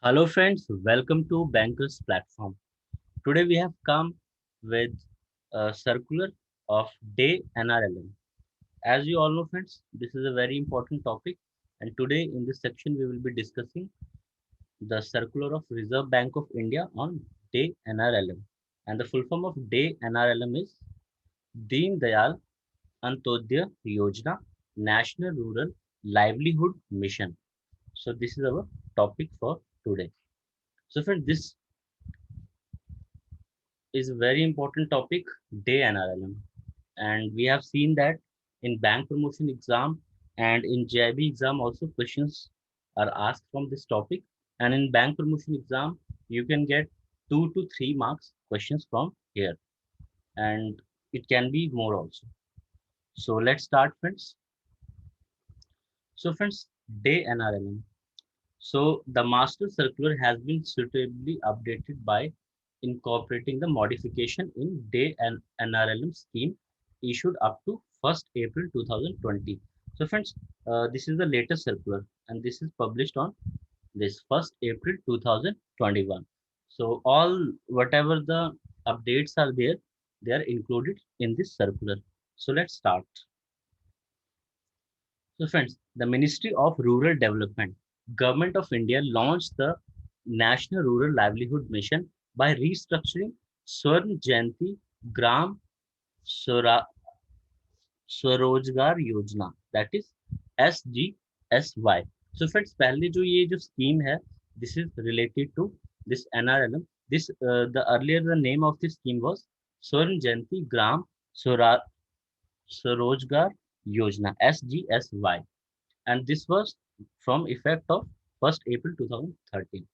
Hello friends, welcome to Bankers Platform. Today we have come with a circular of DAY-NRLM. As you all know friends, this is a very important topic and today in this section we will be discussing the circular of Reserve Bank of India on DAY-NRLM. And the full form of DAY-NRLM is Deendayal Antyodaya Yojana, National Rural Livelihood Mission. So this is our topic for today. So friends, this is a very important topic, day NRLM. And we have seen that in bank promotion exam and in JAIIB exam also questions are asked from this topic. And in bank promotion exam, you can get 2 to 3 marks questions from here. And it can be more also. So let's start friends. So friends, day NRLM. So the master circular has been suitably updated by incorporating the modification in day and NRLM scheme issued up to 1st April 2020. So friends, this is the latest circular and this is published on this 1st April 2021. So all whatever the updates are there, they are included in this circular. So let's start. So friends, the Ministry of Rural Development, Government of India launched the National Rural Livelihood Mission by restructuring Swarn Jayanti Gram Swara- Swarojgar Yojana, that is SGSY. So friends, पहले जो ये जो scheme है, this is related to this NRLM. This the earlier the name of this scheme was Swarn Jayanti Gram Swara- Swarojgar Yojana (SGSY), and this was from effect of 1st April 2013.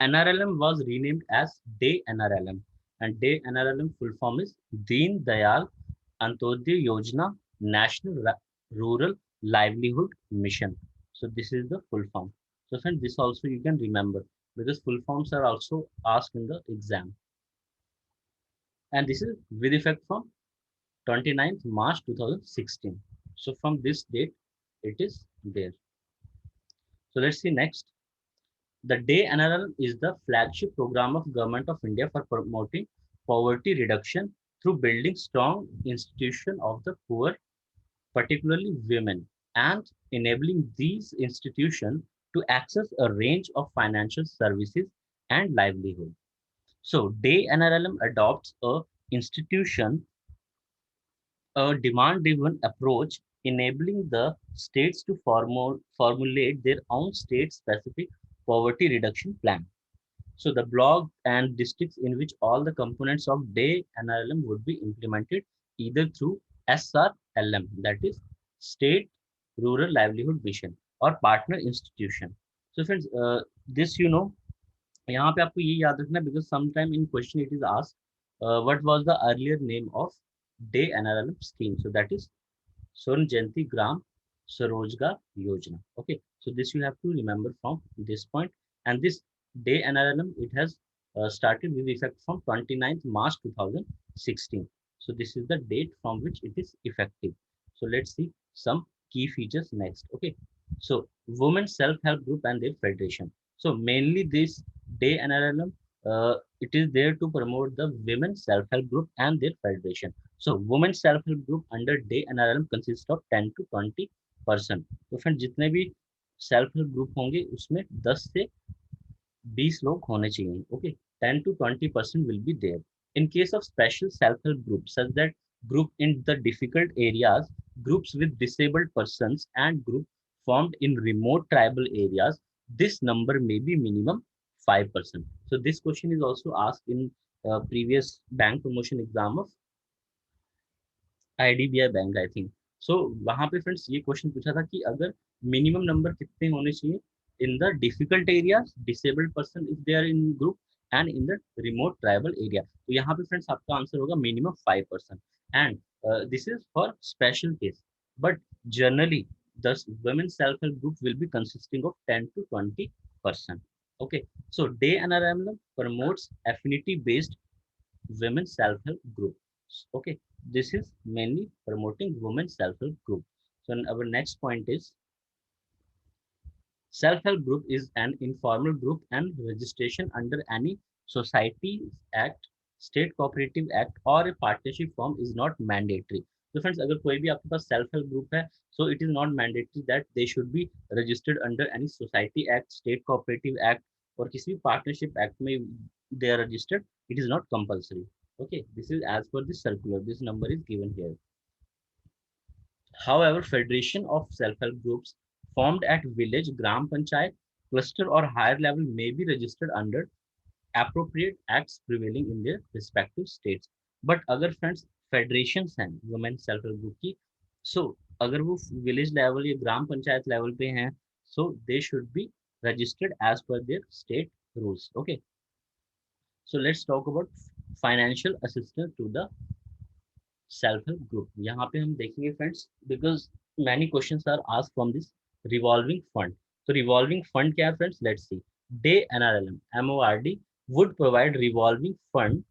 NRLM was renamed as Day NRLM, and Day NRLM full form is Deen Dayal Antyodaya Yojana, National Rural Livelihood Mission. So this is the full form. So friends, this also you can remember because full forms are also asked in the exam. And this is with effect from 29th March 2016. So from this date, it is there. So let's see next. The Day NRL is the flagship program of Government of India for promoting poverty reduction through building strong institutions of the poor, particularly women, and enabling these institutions to access a range of financial services and livelihood. So, Day NRLM adopts a institution a demand-driven approach enabling the states to formulate their own state-specific poverty reduction plan. So the block and districts in which all the components of Day NRLM would be implemented either through SRLM, that is State Rural Livelihood Mission, or partner institution. So friends, this यहाँ पे आपको ये याद रखना because sometime in question it is asked what was the earlier name of Day NRLM scheme. So that is Swarn Jayanti Gram Swarojgar Yojana. Okay, so this you have to remember from this point. And this Day NRLM it has started with effect from 29th March 2016. So this is the date from which it is effective. So let's see some key features next. Okay, so women self-help group and their federation. So mainly this Day NRLM it is there to promote the women self-help group and their federation. So women self-help group under Day NRLM consists of 10 to 20%. तो friend जितने भी self help group होंगे उसमें 10 से 20 लोग होने चाहिए. Okay, 10 to 20% will be there. In case of special self-help groups such that group in the difficult areas, groups with disabled persons and group formed in remote tribal areas, this number may be minimum 5%. So this question is also asked in previous bank promotion exam of IDBI bank I think. So वहां पे friends ये question पूछा था कि अगर minimum number कितने होने चाहिए in the difficult areas disabled person if they are in group and in the remote tribal area. तो यहाँ पे फ्रेंड्स आपका आंसर होगा minimum 5%. And this is for special case but generally the women self-help group will be consisting of 10 to 20%. Okay, so Day NRM promotes affinity-based women self-help groups. Okay, this is mainly promoting women self-help group. So our next point is Self-help group is an informal group and registration under any Societies Act, State Cooperative Act or a partnership form is not mandatory. So friends, अगर कोई भी आपके पास self help group है, so it is not mandatory that they should be registered under any Society Act, State Cooperative Act और किसी भी partnership act में they are registered. It is not compulsory. Okay, this is as per the circular. This number is given here. However, federation of self-help groups formed at village, gram panchayat, cluster or higher level may be registered under appropriate acts prevailing in their respective states. But अगर friends federations हैं women self help group की, so अगर वो village level या ग्राम panchayat level पे हैं, so they should be registered as per their state rules. Okay, so let's talk about financial assistance to the self help group. यहाँ पे हम देखेंगे friends, because many questions are asked from this revolving fund. तो revolving fund क्या है friends, let's see. DAY NRLM MoRD would provide revolving fund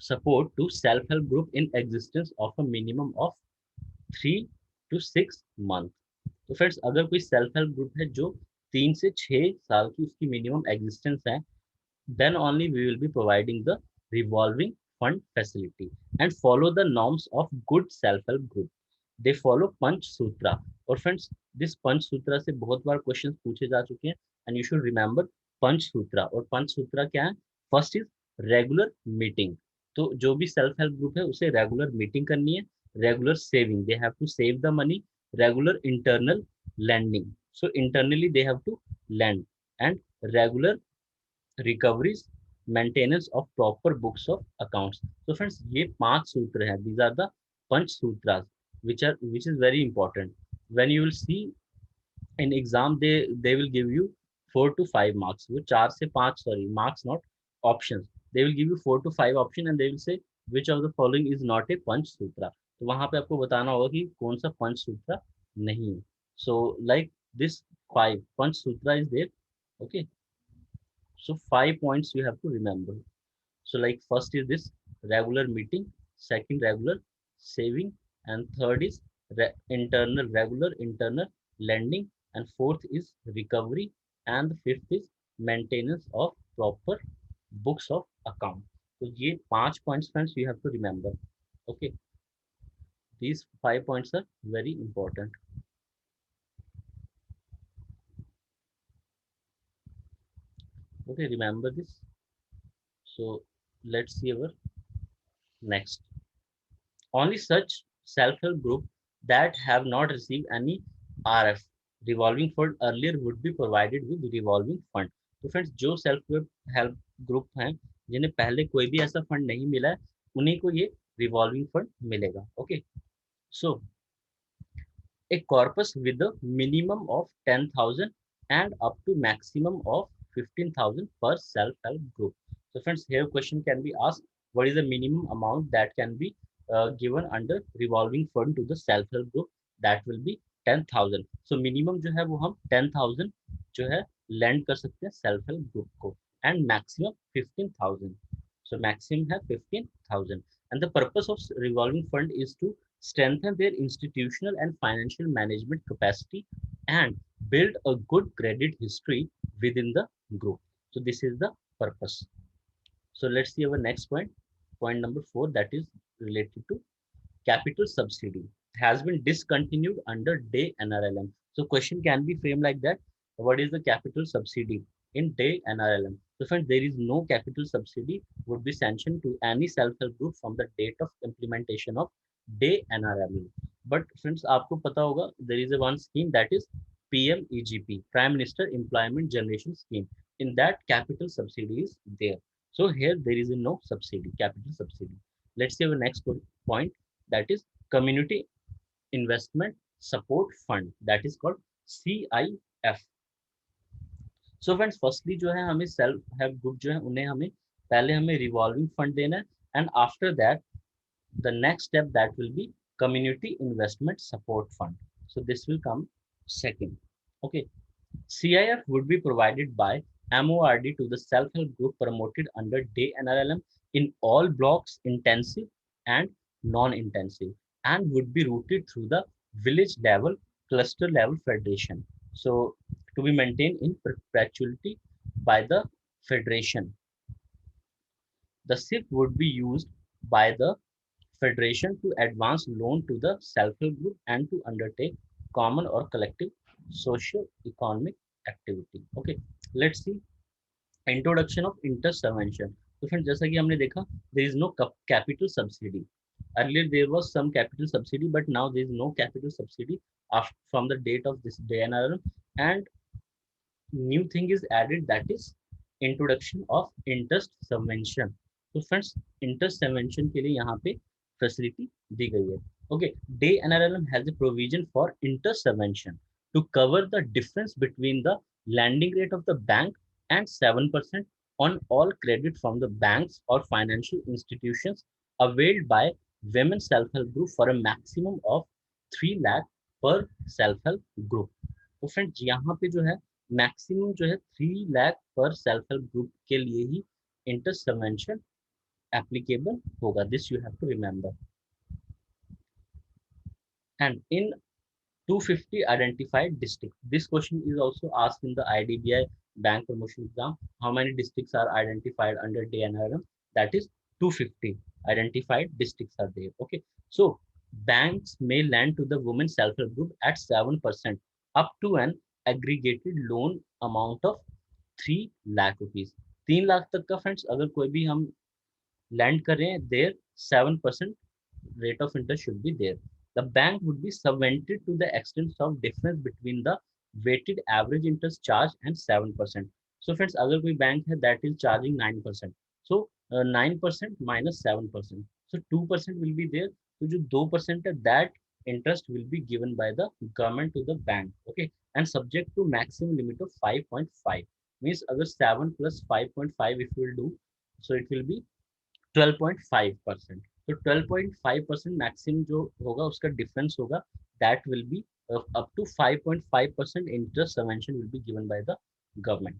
support to self-help group in existence of a minimum of 3 to 6 month. तो friends अगर कोई self help group है जो 3 से 6 साल की उसकी मिनिमम एग्जिस्टेंस है, then only we will be providing the revolving fund facility and follow the norms of good self-help group. They follow पंच सूत्रा. और फ्रेंड्स दिस पंच सूत्रा से बहुत बार क्वेश्चंस पूछे जा चुके हैं एंड यू शुड रिमेंबर पंच सूत्रा. और पंच सूत्रा क्या है? First is regular meeting. तो जो भी सेल्फ हेल्प ग्रुप है उसे रेगुलर मीटिंग करनी है. Regular saving, they have to save the money. Regular internal lending, so internally they have to lend. And regular recoveries, maintenance of proper books of accounts. तो friends ये 5 सूत्र हैं. These are the panch sutras which is very important. When you will see in exam, they will give you 4 to 5 marks. वो 4 से 5, sorry, marks not options. They will give you 4 to 5 option and they will say which of the following is not a पंच सूत्रा. तो वहां पे आपको बताना होगा कि कौन सा पंच सूत्रा नहीं है. So like this 5 punch Sutra is there. Okay, so 5 points you have to remember. So like first is this regular meeting, second regular saving, and third is regular internal lending, and fourth is recovery, and the fifth is maintenance of proper books of account. So ये 5 points friends you have to remember. Okay, these 5 points are very important. Okay, remember this. So let's see our next. Only such self-help group that have not received any RF revolving fund earlier would be provided with revolving fund. तो friends जो self help group हैं जिन्हें पहले कोई भी ऐसा fund नहीं मिला है, उन्हीं को ये रिवॉल्विंग फंड मिलेगा. Okay, so a corpus with a minimum of 10,000 and up to maximum of 15,000 per self-help group. So friends, here question can be asked, what is the minimum amount that can be given under revolving fund to the self-help group? That will be 10,000. So minimum जो है वो हम 10,000 जो है lend कर सकते हैं self help group को, and maximum 15,000. So maximum है 15,000. And the purpose of revolving fund is to strengthen their institutional and financial management capacity and build a good credit history within the group. So this is the purpose. So let's see our next point, point number 4, that is related to capital subsidy has been discontinued under DAY-NRLM. So question can be framed like that. What is the capital subsidy in DAY-NRLM? So friends, there is no capital subsidy would be sanctioned to any self-help group from the date of implementation of DAY-NRLM. But friends, आपको पता होगा there is a one scheme that is PMEGP, Prime Minister Employment Generation Scheme. In that capital subsidy is there. So here there is no subsidy, capital subsidy. Let's see our next point, that is Community Investment Support Fund, that is called CIF. So friends firstly जो है हमें self help group जो है उन्हें हमें पहले हमें revolving fund देना है, and after that the next step that will B community investment support fund. So this will come second. Okay, CIF would be provided by MORD to the self-help group promoted under DAY-NRLM in all blocks, intensive and non-intensive, and would be routed through the village level, cluster level federation. So to be maintained in perpetuity by the federation. The SIF would be used by the federation to advance loan to the self-help group and to undertake common or collective socio-economic activity. Okay, let's see introduction of intervention. तो friend जैसा कि हमने देखा there is no capital subsidy. Earlier there was some capital subsidy, but now there is no capital subsidy after, from the date of this DAY-NRLM, and new thing is added, that is introduction of interest subvention. तो friends interest subvention के लिए यहाँ पे facility दी गई है. Okay, day NRLM has a provision for interest subvention to cover the difference between the lending rate of the bank and 7% on all credit from the banks or financial institutions availed by women self-help group for a maximum of 3 lakh per self-help group. तो friends यहाँ पे जो है maximum जो है 3 लाख पर self help group के लिए ही इंटरेस्ट सबवेंशन एप्लीकेबल होगा. This you have to remember. And in 250 identified districts, this question is also asked in the IDBI bank promotion exam. How many districts are identified under DAY-NRLM? That is 250 identified districts are there. Okay, so banks may lend to the women self-help group at 7% up to an aggregated loan amount of 3 lakh rupees. 3 lakh तक का friends अगर कोई भी हम land कर रहे हैं, there 7% rate of interest should be there. The bank would be subvented to the extent of difference between the weighted average interest charge and 7%. So friends, अगर कोई बैंक है that is charging 9%, so 9% minus 7%, so 2% will be there. तो जो 2% है that interest will be given by the government to the bank. Okay, and subject to maximum limit of 5.5. Means अगर 7 plus 5.5 if we will do, so it will be 12.5%. तो 12.5% maximum जो होगा उसका difference होगा, that will be up to 5.5% interest subvention will be given by the government.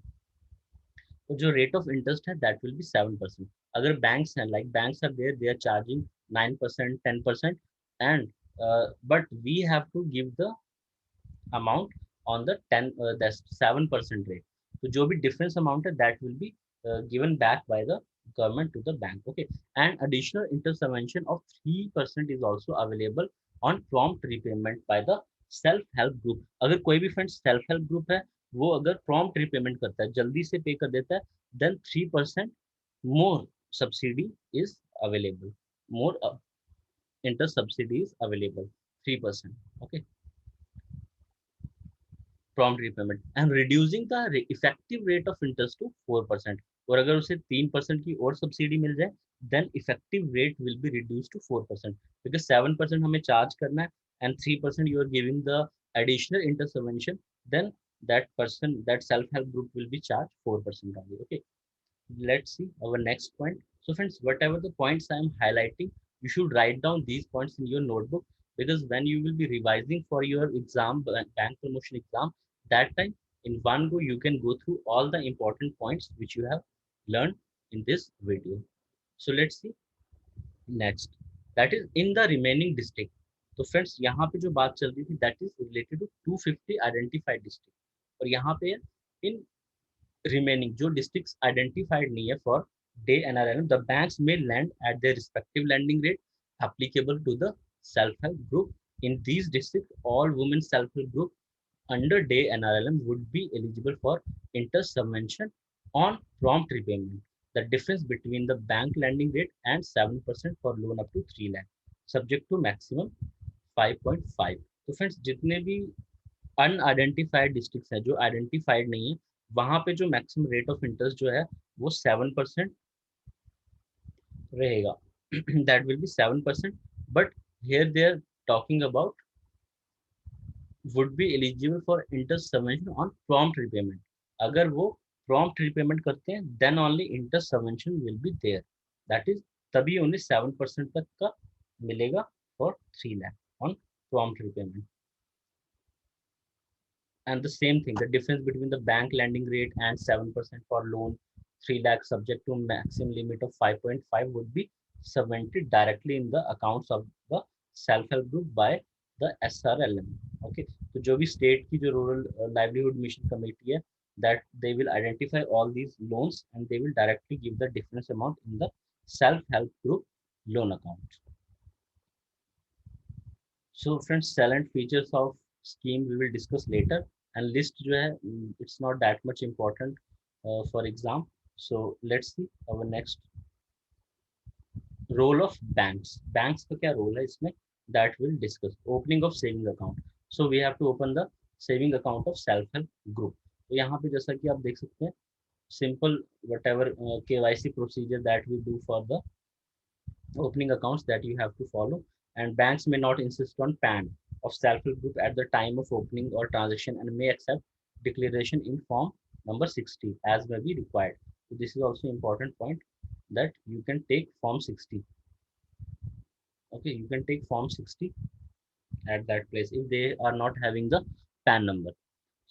तो जो rate of interest है that will be 7%. अगर बैंक्स हैं, like banks are there, they are charging 9%, 10%, and but we have to give the amount on the 7% rate. तो जो भी difference amount है that will be given back by the government to the bank. Okay, and additional interest subvention of 3% is also available on prompt repayment by the self help group. अगर कोई भी friend self help group है, वो अगर prompt repayment करता है, जल्दी से पे कर देता है, then 3% more subsidy is available, more interest subsidy is available, 3%. Okay, prompt repayment and reducing the effective rate of interest to 4%. और अगर उसे 3% की और सब्सिडी मिल जाए, then effective rate will be reduced to 4%, because 7% हमें चार्ज करना है and 3% you are giving the additional interest subvention, then that person, that self help group will be charged 4% only. Okay, let's see our next point. So friends, whatever the points I am highlighting, you should write down these points in your notebook, because when you will be revising for your exam, bank promotion exam, that time in one go you can go through all the important points which you have learned in this video. So let's see next, that is in the remaining district. तो friends यहाँ पे जो बात चल रही थी that is related to 250 identified district, और यहाँ पे in remaining जो districts identified नहीं है for DAY-NRLM, the banks may lend at their respective lending rate applicable to the self-help group. In these districts, all women self-help group under DAY-NRLM would be eligible for interest subvention on prompt repayment. The difference between the bank lending rate and 7% for loan up to 3 lakh, subject to maximum 5.5. तो friends जितने भी unidentified districts है, जो identified नहीं है, वहां पे जो मैक्सिमम रेट ऑफ इंटरेस्ट जो है वो 7% रहेगा. That will be 7%, but here they are talking about would be eligible for interest subvention on prompt repayment. अगर वो prompt repayment करते हैं, then only interest subvention will be there. That is तभी उन्हें 7% तक का मिलेगा for 3 lakh on prompt repayment. And the same thing, the difference between the bank lending rate and 7% for loan 3 lakh subject to maximum limit of 5.5 would be subvented directly in the accounts of the self-help group by the SRLM. Okay, तो जो भी state की जो rural livelihood mission committee है, that they will identify all these loans and they will directly give the difference amount in the self help group loan account. So friends, salient features of scheme we will discuss later, and list जो है it's not that much important for exam. So let's see our next role of banks. Banks का क्या role है इसमें, that will discuss. Opening of saving account. So we have to open the saving account of self help group. तो यहाँ पे जैसा कि आप देख सकते हैं, simple whatever KYC procedure that we do for the opening accounts that you have to follow, and banks may not insist on PAN of self-help group at the time of opening or transaction and may accept declaration in form number 60 as may be required. So this is also important point, that you can take form 60. Okay, you can take form 60 at that place if they are not having the PAN number.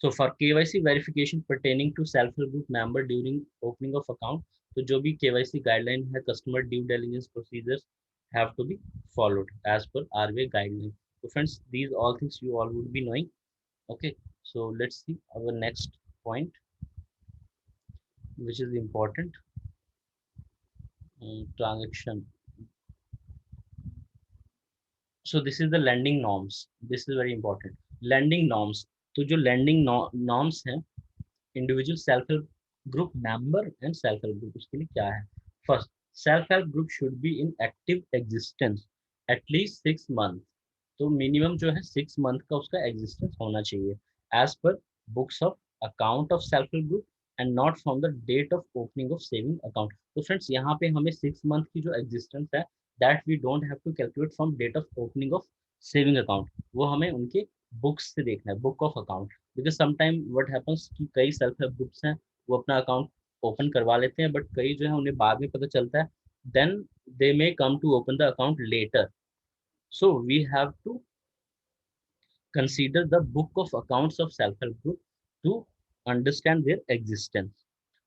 So for KYC verification pertaining to self-help group member during opening of account, तो जो भी KYC guideline है, customer due diligence procedures have to be followed as per RBI guideline. So friends, these all things you all would be knowing. Okay, so let's see our next point, which is important. Transaction. So this is the lending norms. This is very important. Lending norms. तो जो lending norms हैं, individual self help group member and self help group, उसके लिए क्या है? First, self help group should be in active existence at least 6 month. तो minimum जो है 6 मंथ का उसका एग्जिस्टेंस होना चाहिए as per books of account of self help group and not from the date of opening of saving account. तो friends, यहाँ पे हमें 6 मंथ की जो एग्जिस्टेंस है, that we don't have to calculate from date of opening of saving account. वो हमें उनके बुक्स से देखना है, book of account. Because sometime what happens कि कई सेल्फ हेल्प ग्रुप्स हैं, वो अपना अकाउंट ओपन करवा लेते हैं, बट कई जो है उन्हें बाद में पता चलता है, then they may come to open the account letter. So we have to consider the book of accounts of self help group to understand their existence.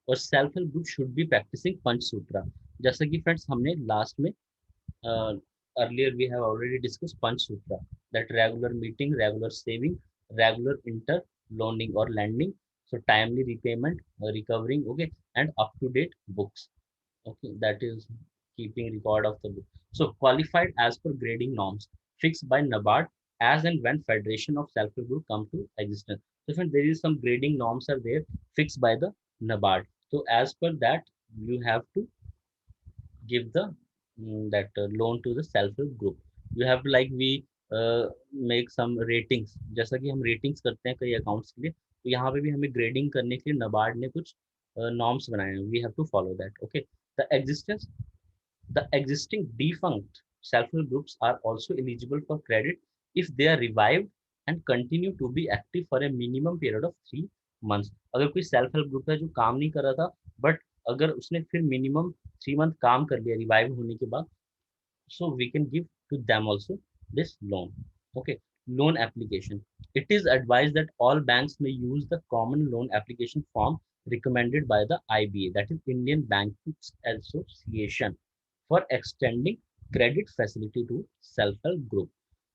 और self help group should be practising panchsutra. जैसा कि friends हमने last में earlier we have already discussed Panchsutra, that regular meeting, regular saving, regular inter loaning or lending, so timely repayment, recovering, okay, and up to date books. Okay, that is keeping record of the book. So qualified as per grading norms fixed by NABARD as and when Federation of Self-Help Group come to existence. So friends, there is some grading norms are there fixed by the NABARD. So as per that, you have to give the that loan to the self help group. You have to, like we make some ratings, जैसा कि हम ratings करते हैं कई accounts के लिए, तो यहाँ पे भी हमें grading करने के लिए NABARD ने कुछ norms बनाए हैं. We have to follow that. Okay, the existing defunct self help groups are also eligible for credit if they are revived and continue to be active for a minimum period of 3 months. अगर कोई self help group है जो काम नहीं कर रहा था, but अगर उसने फिर मिनिमम 3 मंथ काम कर लिया रिवाइव होने के बाद, so we can give to them also this loan. Okay, loan application. It is advised that all banks may use the common loan application form recommended by the IBA, that is Indian Banking Association, for extending credit facility to self-help group.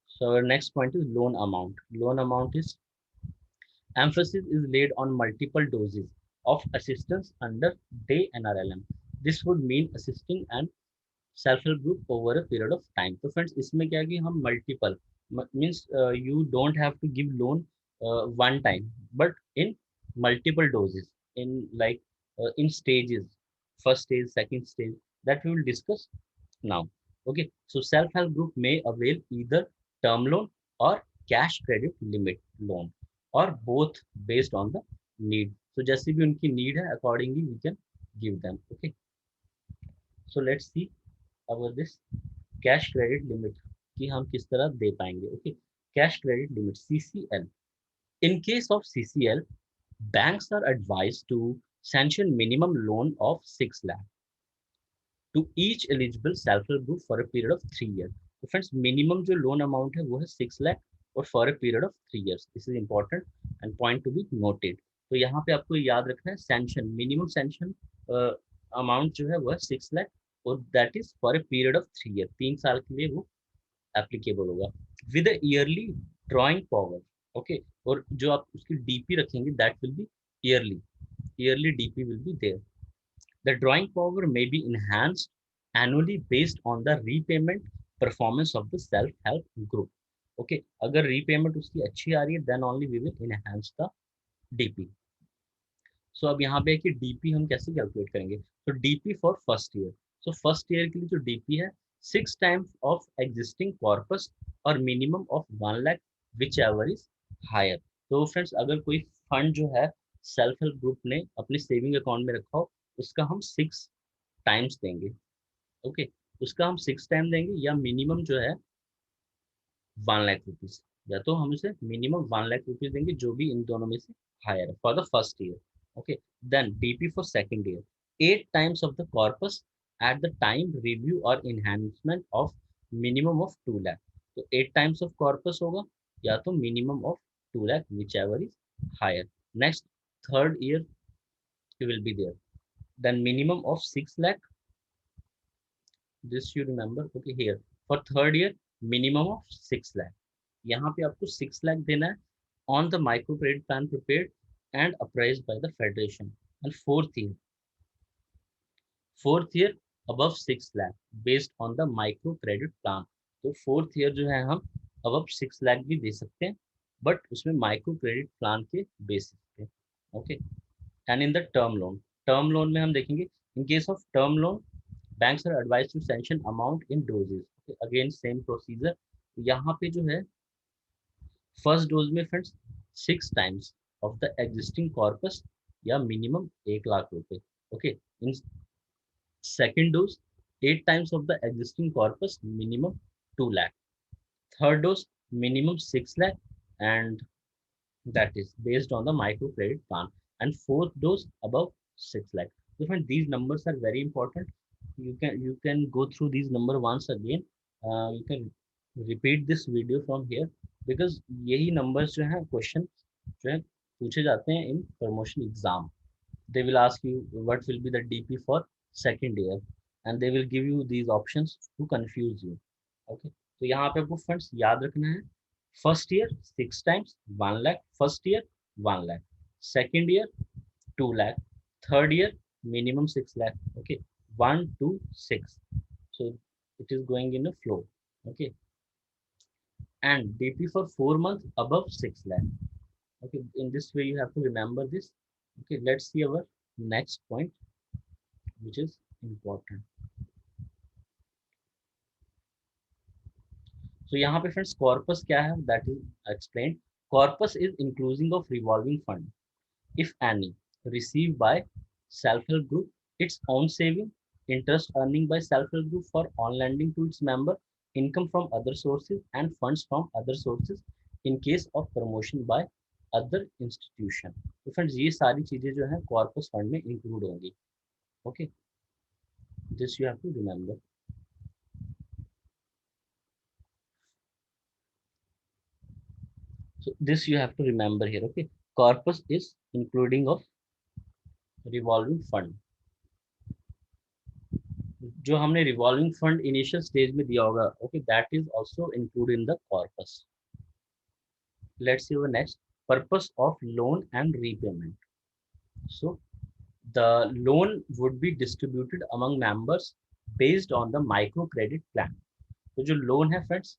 So our next point is loan amount. Loan amount is emphasis is laid on multiple doses of assistance under DAY-NRLM. This would mean assisting and self help group over a period of time. तो friends, इसमें क्या है कि हम multiple means you don't have to give loan one time, but in multiple doses, in like in stages, first stage, second stage, that we will discuss now. Okay, so self help group may avail either term loan or cash credit limit loan or both based on the need. So जैसे भी उनकी need है, accordingly we can give them. Okay, so let's see about this cash credit limit कि हम किस तरह दे पाएंगे. Okay, cash credit limit CCL. In case of CCL, banks are advised to sanction minimum loan of 6 lakh to each eligible self-help group for a period of 3 years. तो friends, minimum जो loan amount है वो है 6 लाख और for a period of 3 years. This is important and point to be noted. तो यहाँ पे आपको याद रखना है, सैंक्शन मिनिमम सैंक्शन अमाउंट जो है वो है 6 लाख और that is for a period of 3 years. 3 साल के लिए वो एप्लीकेबल होगा with yearly drawing power. Okay, और जो आप उसकी डीपी रखेंगे that will be yearly DP will be there. The drawing power may be enhanced annually based on the repayment performance of the self-help group. Okay, अगर repayment उसकी अच्छी आ रही है then only we will enhance the DP. सो अब यहाँ पे है कि डीपी हम कैसे कैलकुलेट करेंगे. तो DP for first year. So first year के लिए जो डीपी है 6 times ऑफ एग्जिस्टिंग कॉर्पस और minimum of 1 lakh whichever is higher. तो फ्रेंड्स अगर कोई फंड जो है सेल्फ हेल्प ग्रुप ने अपने सेविंग अकाउंट में रखा हो उसका हम 6 times देंगे. ओके, उसका हम 6 टाइम देंगे या मिनिमम जो है 1 लाख रुपीज, या तो हम उसे मिनिमम 1 लाख रुपीज देंगे जो भी इन दोनों में से हायर है for the first year. Okay, then DP for second year, 8 times of the corpus at the time review or enhancement of minimum of 2 lakh. तो 8 times of corpus होगा या तो minimum of 2 lakh whichever is higher. Next, third year will be there. Then minimum of 6 lakh. This you remember. Okay, here for third year minimum of 6 lakh. यहाँ पे आपको 6 लाख देना है on the micro credit plan prepared and appraised by the federation. And fourth year above 6 lakh based on the micro credit plan. तो fourth year जो है हम above 6 lakh भी दे सकते हैं बट उसमें माइक्रो क्रेडिट प्लान के बेसिस पे. Okay, and in the term loan में हम देखेंगे in case of term loan banks are advised to sanction amount in doses. Okay, again same procedure. यहाँ पे जो है फर्स्ट डोज में friends 6 times of the existing corpus या minimum 1 lakh रुपए. Okay, in second dose 8 times of the existing corpus minimum 2 lakh. Third dose minimum 6 lakh and that is based on the micro credit plan. And fourth dose above 6 lakh. So friends, these numbers are very important. You can go through these number once again. You can repeat this video from here because यही numbers जो है question जो है पूछे जाते हैं in promotion exam. They will ask you what will be the DP for second year and they will give you these options to confuse you. Okay, तो यहाँ पे आपको फ्रेंड्स याद रखना है first year 6 times 1 lakh, first year 1 lakh, second year 2 lakh, third year minimum 6 lakh. Okay, 1 to 6. So it is going in a flow. Okay, and DP for 4 months above 6 lakh. Okay, in this way you have to remember this. Okay, let's see our next point, which is important. So यहाँ पे friends corpus क्या है that is explained. Corpus is including of revolving fund if any received by self-help group its own saving, interest earning by self-help group for on lending to its member, income from other sources and funds from other sources in case of promotion by other institution. तो friends ये सारी चीजें जो है corpus fund में include होंगी. Okay, this you have to remember. So this you have to remember here. Okay, corpus is including of revolving fund. जो हमने revolving fund initial stage में दिया होगा, okay, that is also included in the corpus. Let's see our next purpose of loan and repayment. So the loan would be distributed among members based on the micro credit plan. तो जो loan है friends,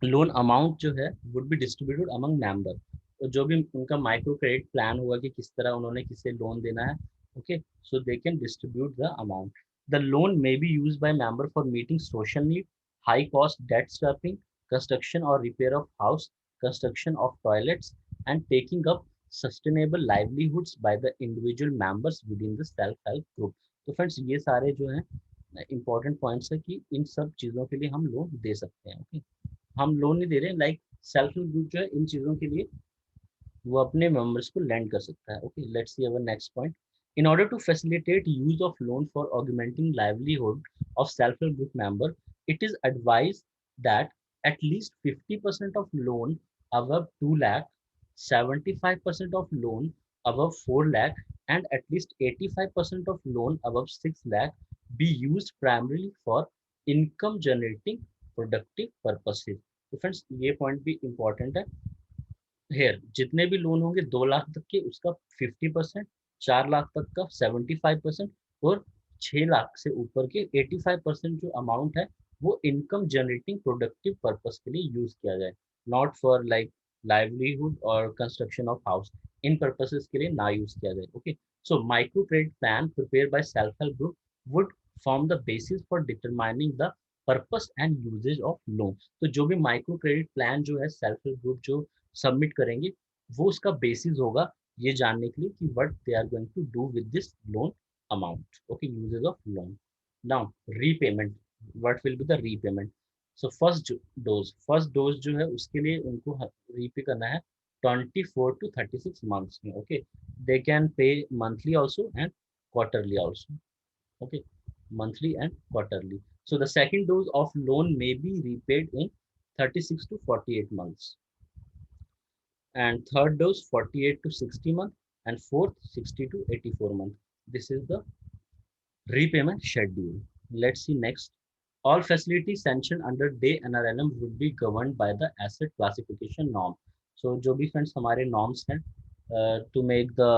loan amount जो है would be distributed among member. तो जो भी उनका micro credit plan होगा कि किस तरह उन्होंने किसे लोन देना है. Okay, so they can distribute the amount. The loan may be used by member for meeting social need, high cost debt stopping, construction और repair of house, construction of toilets and taking up sustainable livelihoods by the individual members within the self help group. तो friends ये सारे जो है important points है कि इन सब चीज़ों के लिए हम लोन दे सकते हैं. ओके, हम लोन नहीं दे रहे हैं, लाइक सेल्फ हेल्प ग्रुप जो है इन चीजों के लिए वो अपने मेंबर्स को लैंड कर सकता है. Okay, let's see our next point. In order to facilitate use of loan for augmenting livelihood of self help group member, it is advise that at least 50% of loan above 2 lakh, 75% of loan above 4 lakh and at least 85% of loan above 6 lakh be used primarily for income generating productive purposes. तो friends ये point भी important है. Hair जितने भी loan होंगे 2 लाख तक के उसका 50%, 4 लाख तक का 75%, और 6 लाख से ऊपर के 85% जो अमाउंट है वो इनकम जनरेटिंग प्रोडक्टिव पर्पस के लिए यूज किया जाए, नॉट फॉर लाइक लाइवलीहुड और कंस्ट्रक्शन ऑफ हाउस, इन पर्पसेस के लिए ना यूज किया जाए। Okay, so micro credit plan prepare by self help group would form the basis for determining the purpose and usages of loan. तो जो भी माइक्रो क्रेडिट प्लान जो है सेल्फ हेल्प ग्रुप जो सबमिट करेंगे वो उसका बेसिस होगा ये जानने के लिए कि what they are going to do with this loan amount. Okay, uses of loan. Now repayment, what will be the repayment. So first dose जो है उसके लिए उनको रीपे करना है 24 to 36 months में। Okay, they can pay monthly also and quarterly also. Okay, monthly and quarterly. So the second dose of loan may be repaid in 36 to 48 months, and third dose 48 to 60 months, and fourth 60 to 84 months. This is the repayment schedule. Let's see next. All facilities sanctioned under day NRLM would be governed by the asset classification norm. So जो भी friends हमारे norms हैं to make the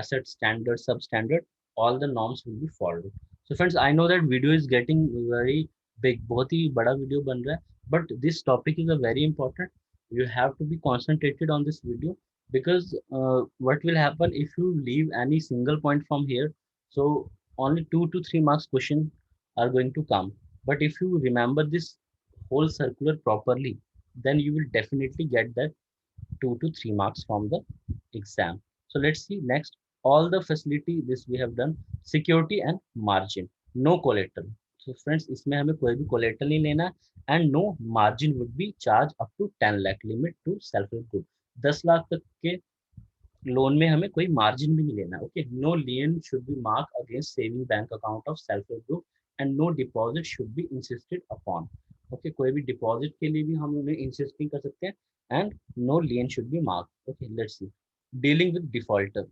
asset standard substandard, all the norms will be followed. So friends, I know that video is getting very big, बहुत ही बड़ा video बन रहा है, but this topic is a very important. You have to be concentrated on this video because what will happen if you leave any single point from here? So only 2 to 3 marks question are going to come, but if you remember this whole circular properly, then you will definitely get that 2 to 3 marks from the exam. So let's see next. All the facility this we have done. Security and margin. No collateral. So friends, इसमें हमें कोई भी collateral नहीं लेना, and no margin would be charged up to 10 lakh limit to self help group. 10 lakh तक के loan में हमें कोई मार्जिन भी नहीं लेना। Okay, no lien should be mark against saving bank account of self help group, and no deposit should be insisted upon. Okay, कोई भी डिपॉजिट के लिए भी हम उन्हें इंसिस्ट नहीं कर सकते हैं, and no lien should be mark. Okay, let's see dealing with defaulter.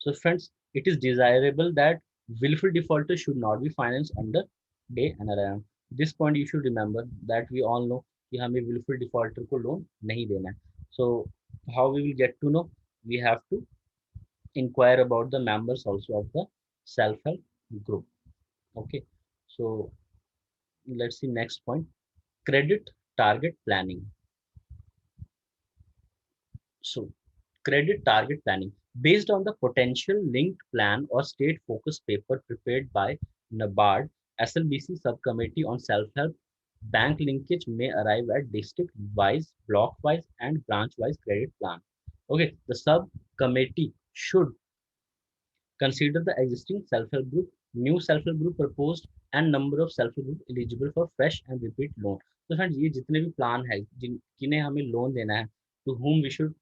So friends, it is desirable that willful defaulters should not be financed under DAY-NRLM. This point you should remember that we all know कि हमें willful defaulter को loan नहीं देना है. So how we will get to know? We have to inquire about the members also of the self-help group. Okay. So let's see next point. Credit target planning. So credit target planning based on the potential linked plan or state focus paper prepared by NABARD, SLBC subcommittee on self-help bank linkage may arrive at district wise, block wise and branch wise credit plan. Okay, the subcommittee should consider the existing self-help group, new self-help group proposed, and number of self-help group eligible for fresh and repeat loan. तो friends ये जितने भी plan है जिन्हें हमें loan देना है, to whom we should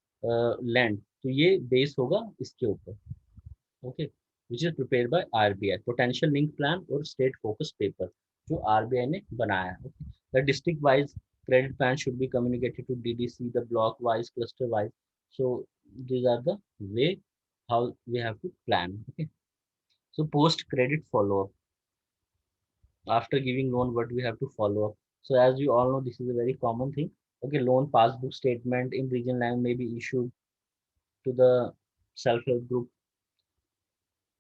lend, तो ये बेस होगा इसके ऊपर। Okay, which is prepared by RBI, potential link plan और स्टेट फोकस पेपर जो आरबीआई ने बनाया है। The district wise credit plan should be communicated to DDC, the block wise, cluster wise. So these are the way how we have to plan. Okay, so post credit follow up, after giving loan what we have to follow up. So as you all know, this is a very common thing. Okay, loan passbook statement in regional line may be issued to the self-help group.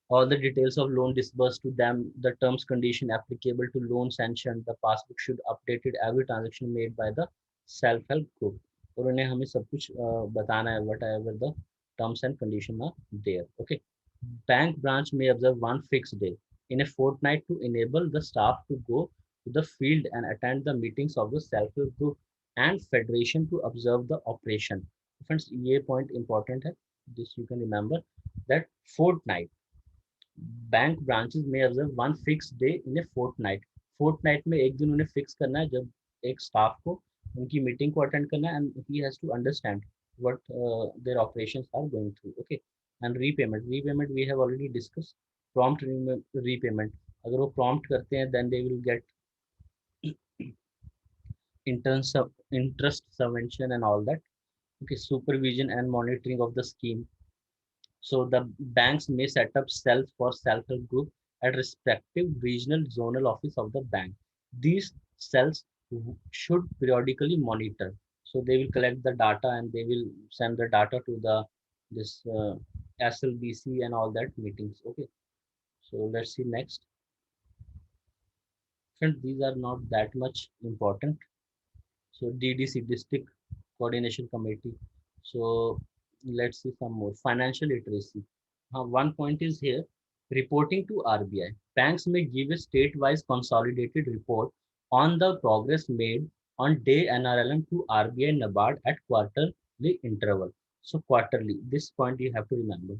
All the details of loan disbursed to them, the terms condition applicable to loan sanction, the passbook should updated every transaction made by the self-help group. और उन्हें हमें सब कुछ बताना है whatever the terms and condition are there. Okay, bank branch may observe one fixed day in a fortnight to enable the staff to go to the field and attend the meetings of the self-help group and federation to observe the operation. Friends, ये point important है. This you can remember that fortnight. Bank branches में observe one fix day in a fortnight, fortnight में एक दिन उन्हें fix करना है जब एक स्टाफ को उनकी मीटिंग को अटेंड करना है, and he has to understand what their operations are going through. Okay, and repayment we have already discuss prompt repayment. अगर वो प्रॉम्प्ट करते हैं then they will get interest subvention and all that. Okay, supervision and monitoring of the scheme. So the banks may set up cells for self-help group at respective regional zonal office of the bank. These cells should periodically monitor. So they will collect the data and they will send the data to the this SLBC and all that meetings. Okay, so let's see next. Friends, these are not that much important. So DDC, District Coordination Committee. So let's see some more. Financial literacy. One point is here, reporting to RBI. Banks may give a state-wise consolidated report on the progress made on day NRLM to RBI NABARD at quarterly interval. So quarterly, this point you have to remember.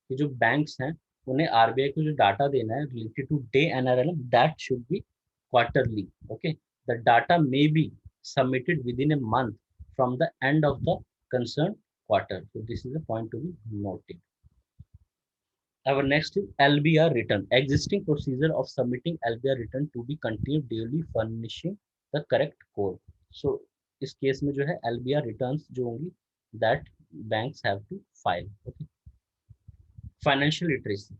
कि जो banks हैं उन्हें RBI को जो data देना है related to day NRLM, that should be quarterly. Okay, the data may be submitted within a month from the end of the concerned quarter. So this is a point to be noted. Our next is LBR return. Existing procedure of submitting LBR return to be continued daily furnishing the correct code. So इस case में जो है LBR returns जो होंगी that banks have to file. Okay. Financial literacy.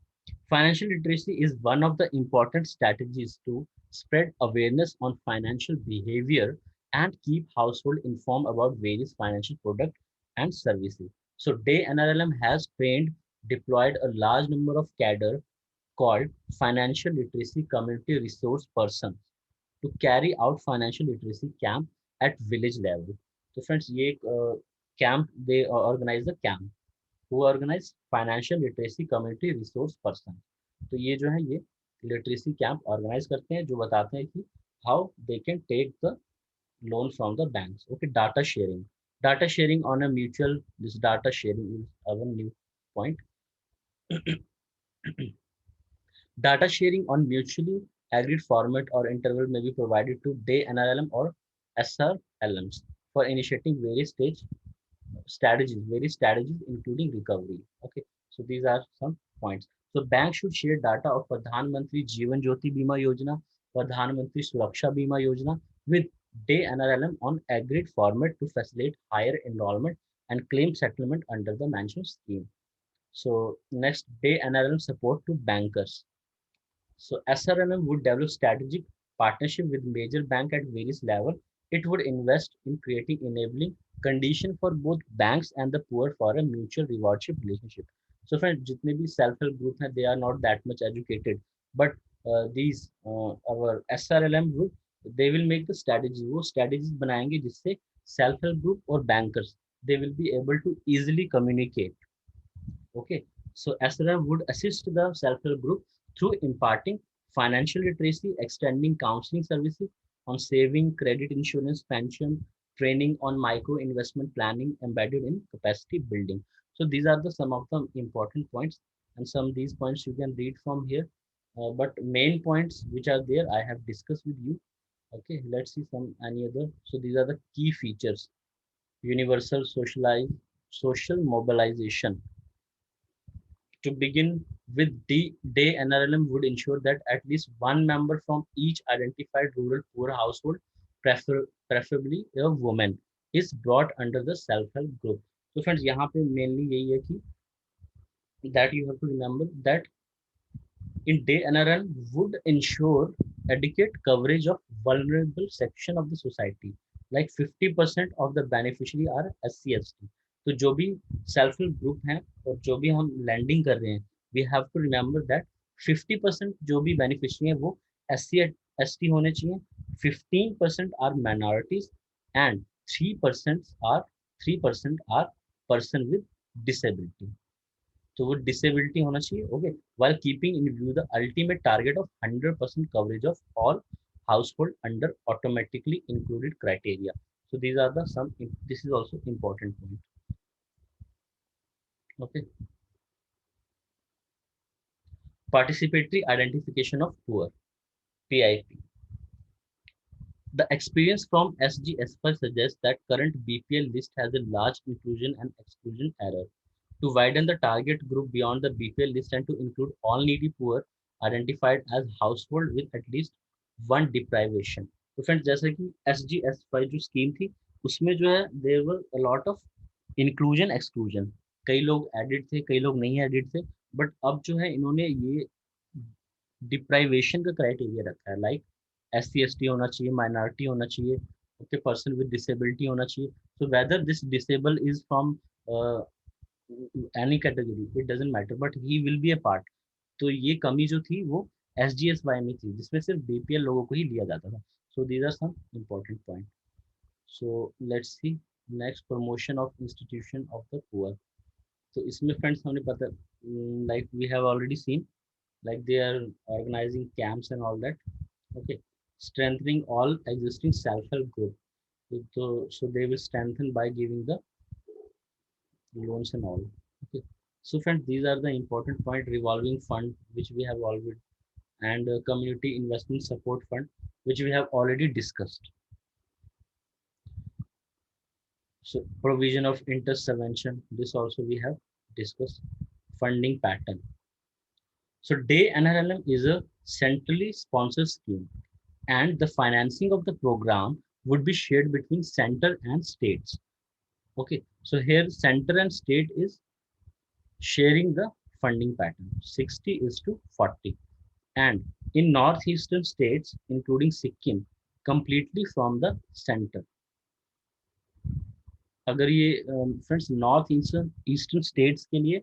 Financial literacy is one of the important strategies to spread awareness on financial behavior and keep household informed about various financial products and services. So Day NRLM has trained, deployed a large number of cadre called financial literacy community resource persons to carry out financial literacy camp at village level. So friends, ये camp they organize the camp who organize financial literacy community resource person. तो ये जो है ये literacy camp organise करते हैं जो बताते हैं कि how they can take the loan from the banks. Okay, data sharing on a mutual, this data sharing is our new point. Data sharing on mutually agreed format or interval may be provided to day NRLM or SRLMs for initiating various strategies, including recovery. Okay, so these are some points. So banks should share data of Pradhan Mantri Jeevan Jyoti Bima Yojana, Pradhan Mantri Suraksha Bima Yojana with day NRLM on agreed format to facilitate higher enrollment and claim settlement under the mentioned scheme. So next, day NRLM support to bankers. So SRMM would develop strategic partnership with major bank at various level. It would invest in creating enabling condition for both banks and the poor for a mutual rewardship relationship. So friends, जितने भी self-help group हैं, they are not that much educated, but these our SRLM would they will make the strategy. वो strategies बनाएंगे जिससे self-help group और bankers they will be able to easily communicate. Okay, so SRM would assist the self-help group through imparting financial literacy, extending counseling services on saving, credit insurance, pension, training on micro investment planning embedded in capacity building. So these are the some of the important points, and some of these points you can read from here. But main points which are there, I have discussed with you. Okay, let's see some any other. So these are the key features: universal social mobilization. To begin with, Day NRLM would ensure that at least one member from each identified rural poor household, preferably a woman, is brought under the self-help group. So friends, यहाँ पे mainly यही है कि that you have to remember that in Day NRL would ensure adequate coverage of vulnerable section of the society. Like 50% of the beneficiary are SC/ST. तो जो भी self help group हैं और जो भी हम लैंडिंग कर रहे हैं, we have to remember that 50% जो भी बेनिफिशियरी हैं वो SC/ST होने चाहिए, 15% are minorities and 3% are person with disability. तो वो डिसेबिलिटी होना चाहिए. Okay, while keeping in view the ultimate target of 100% coverage of all household under automatically included criteria. So these are the some. This is also important point. Okay, participatory identification of poor, PIP. The experience from SGS5 suggests that current BPL list has a large inclusion and exclusion error. To widen the target group beyond the BPL list and to include all needy poor identified as household with at least one deprivation. तो friends जैसे कि SGS5 जो scheme थी उसमें जो है there were a lot of inclusion exclusion. कई लोग एडिड थे, कई लोग नहीं एडिड थे, बट अब जो है इन्होंने ये डिप्राइवेशन का क्राइटेरिया रखा है. लाइक SC/ST होना चाहिए, माइनॉरिटी होना चाहिए, Okay, person with disability होना चाहिए. So whether this disable is from uh, any category, it doesn't matter, but he will be a part. तो ये कमी जो थी वो SGSY में थी, जिसमें सिर्फ BPL लोगों को ही लिया जाता था. So these are some important points. So let's see next, promotion of institution of the poor. तो इसमें फ्रेंड्स हमने पता, like we have already seen, like they are organizing camps and all that. Okay, strengthening all existing self-help group. So they will strengthen by giving the loans and all. Okay, so friends, these are the important point. Revolving fund, which we have already, and community investment support fund, which we have already discussed. So provision of interest subvention, this also we have discussed. Funding pattern. So DAY-NRLM is a centrally sponsored scheme, and the financing of the program would be shared between center and states. Okay, so here center and state is sharing the funding pattern, 60 is to 40, and in northeastern states including Sikkim, completely from the center. अगर ये friends north eastern eastern states के लिए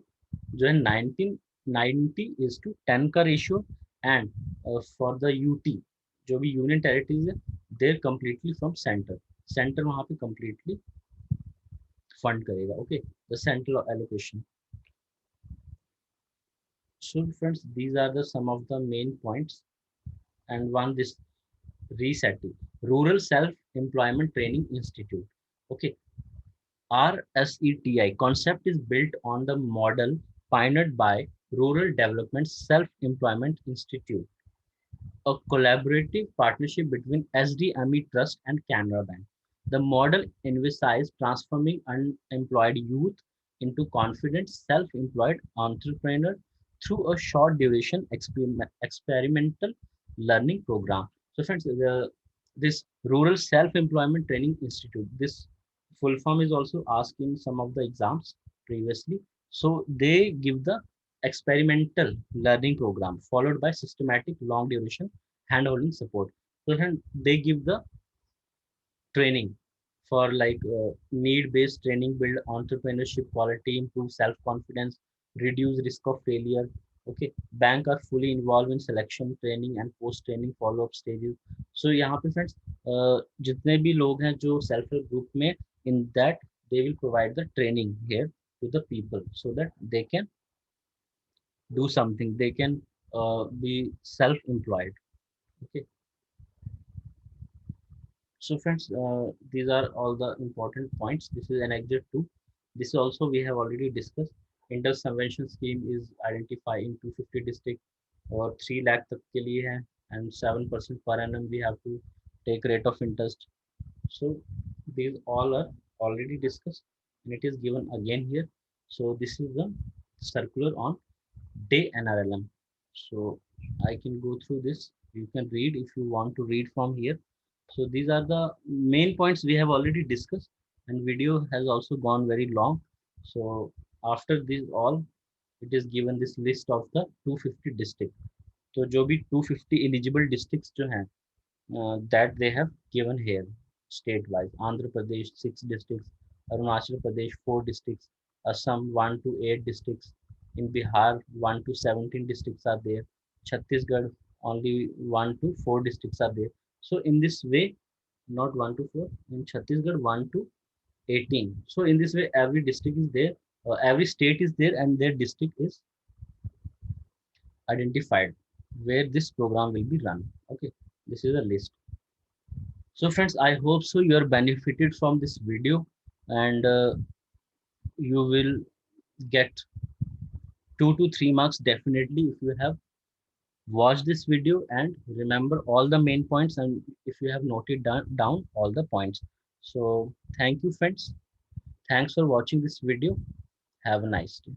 जो है 1990:10 का ratio, and for the UT जो भी union territories है, देर कम्प्लीटली फ्रॉम सेंटर. सेंटर वहाँ पे कम्प्लीटली फंड करेगा. Okay, the central allocation. So friends, these are the some of the main points. And one, this resetting Rural Self Employment Training Institute. Okay, RSETI concept is built on the model pioneered by Rural Development Self-Employment Institute, a collaborative partnership between SDME Trust and Canara Bank. The model envisages transforming unemployed youth into confident self-employed entrepreneurs through a short duration experimental learning program. So friends, this Rural Self-Employment Training Institute, this full form is also asked in some of the exams previously. So they give the experimental learning program followed by systematic long duration handholding support. So then they give the training for like need based training, build entrepreneurship quality, improve self confidence, reduce risk of failure. Okay, bank are fully involved in selection training and post training follow up stages. So यहाँ पे friends, जितने भी लोग हैं जो self help group में, in that they will provide the training here to the people so that they can do something, they can be self employed. Okay, so friends, these are all the important points. This is an exit 2. This also we have already discussed. Interest subvention scheme is identified in 250 district और 3 lakh तक के लिए है, and 7% per annum we have to take rate of interest. So these all are already discussed, and it is given again here. So this is the circular on DAY-NRLM. So I can go through this. You can read if you want to read from here. So these are the main points we have already discussed, and video has also gone very long. So after this all, it is given this list of the 250 district. तो जो भी 250 eligible districts जो हैं, that they have given here state wise. Andhra Pradesh 6 districts, Arunachal Pradesh 4 districts, Assam 1 to 8 districts, in Bihar 1 to 17 districts are there, Chhattisgarh only 1 to 4 districts are there. So in this way, not 1 to 4, in Chhattisgarh 1 to 18. So in this way, every district is there, every state is there, and their district is identified where this program will be run. Okay, this is a list. So friends, I hope so you are benefited from this video, and you will get 2 to 3 marks definitely if you have watched this video and remember all the main points, and if you have noted down all the points. So thank you friends. Thanks for watching this video. Have a nice day.